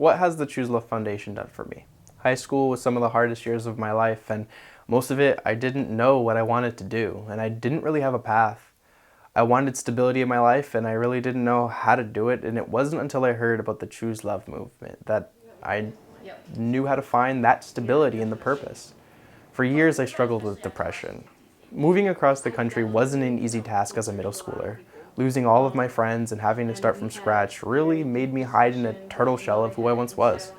What has the Choose Love Foundation done for me? High school was some of the hardest years of my life, and most of it I didn't know what I wanted to do, and I didn't really have a path. I wanted stability in my life, and I really didn't know how to do it, and it wasn't until I heard about the Choose Love movement that I knew how to find that stability and the purpose. For years, I struggled with depression. Moving across the country wasn't an easy task as a middle schooler. Losing all of my friends and having to start from scratch really made me hide in a turtle shell of who I once was.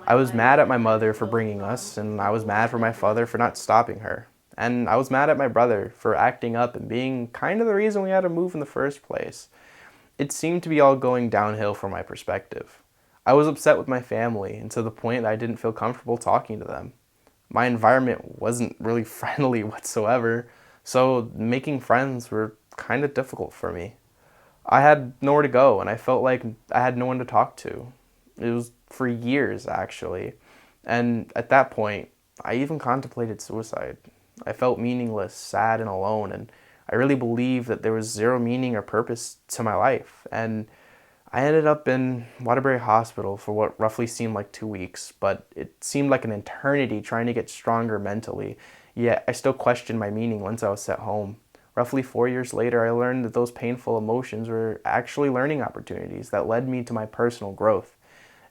I was mad at my mother for bringing us, and I was mad for my father for not stopping her. And I was mad at my brother for acting up and being kind of the reason we had to move in the first place. It seemed to be all going downhill from my perspective. I was upset with my family, and to the point that I didn't feel comfortable talking to them. My environment wasn't really friendly whatsoever, so making friends were kind of difficult for me. I had nowhere to go, and I felt like I had no one to talk to. It was for years, actually. And at that point, I even contemplated suicide. I felt meaningless, sad, and alone, and I really believed that there was zero meaning or purpose to my life. And I ended up in Waterbury Hospital for what roughly seemed like 2 weeks, but it seemed like an eternity trying to get stronger mentally. Yet I still questioned my meaning once I was sent home. Roughly 4 years later, I learned that those painful emotions were actually learning opportunities that led me to my personal growth.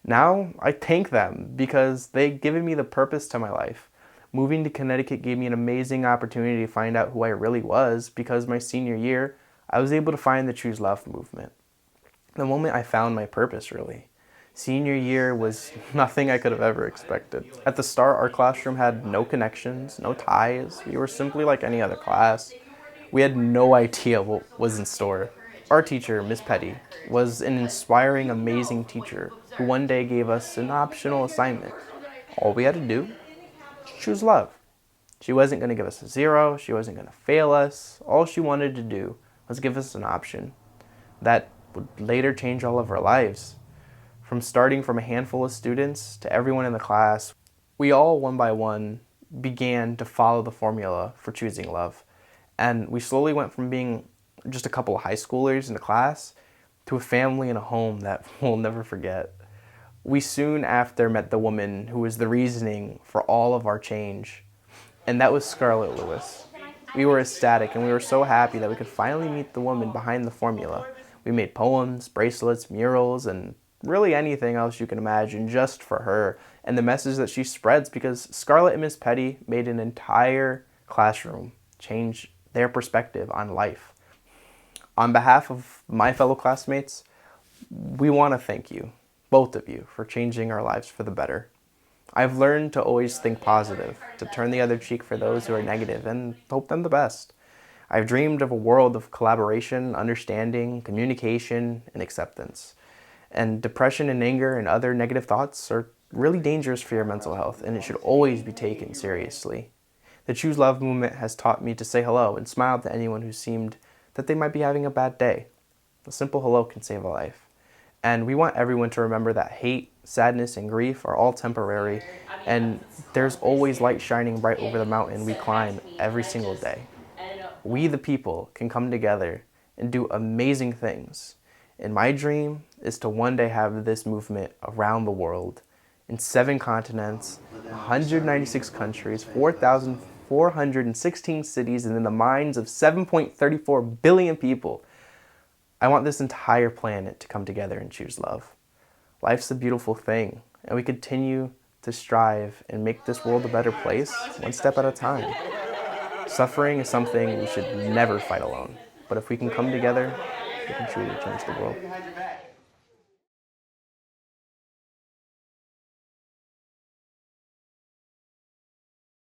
Now, I thank them because they've given me the purpose to my life. Moving to Connecticut gave me an amazing opportunity to find out who I really was because my senior year, I was able to find the Choose Love movement. The moment I found my purpose, really. Senior year was nothing I could have ever expected. At the start, our classroom had no connections, no ties. We were simply like any other class. We had no idea what was in store. Our teacher, Miss Petty, was an inspiring, amazing teacher who one day gave us an optional assignment. All we had to do, choose love. She wasn't going to give us a zero. She wasn't going to fail us. All she wanted to do was give us an option that would later change all of our lives. From starting from a handful of students to everyone in the class, we all, one by one, began to follow the formula for choosing love. And we slowly went from being just a couple of high schoolers in the class to a family and a home that we'll never forget. We soon after met the woman who was the reasoning for all of our change, and that was Scarlett Lewis. We were ecstatic and we were so happy that we could finally meet the woman behind the formula. We made poems, bracelets, murals, and really anything else you can imagine just for her and the message that she spreads, because Scarlett and Miss Petty made an entire classroom change their perspective on life. On behalf of my fellow classmates, we want to thank you, both of you, for changing our lives for the better. I've learned to always think positive, to turn the other cheek for those who are negative, and hope them the best. I've dreamed of a world of collaboration, understanding, communication, and acceptance. And depression and anger and other negative thoughts are really dangerous for your mental health, and it should always be taken seriously. The Choose Love movement has taught me to say hello and smile to anyone who seemed that they might be having a bad day. A simple hello can save a life. And we want everyone to remember that hate, sadness, and grief are all temporary, and there's always light shining bright over the mountain we climb every single day. We, the people, can come together and do amazing things. And my dream is to one day have this movement around the world, in 7 continents, 196 countries, 4,416 cities, and in the minds of 7.34 billion people. I want this entire planet to come together and choose love. Life's a beautiful thing, and we continue to strive and make this world a better place, one step at a time. Suffering is something we should never fight alone, but if we can come together, we can truly change the world.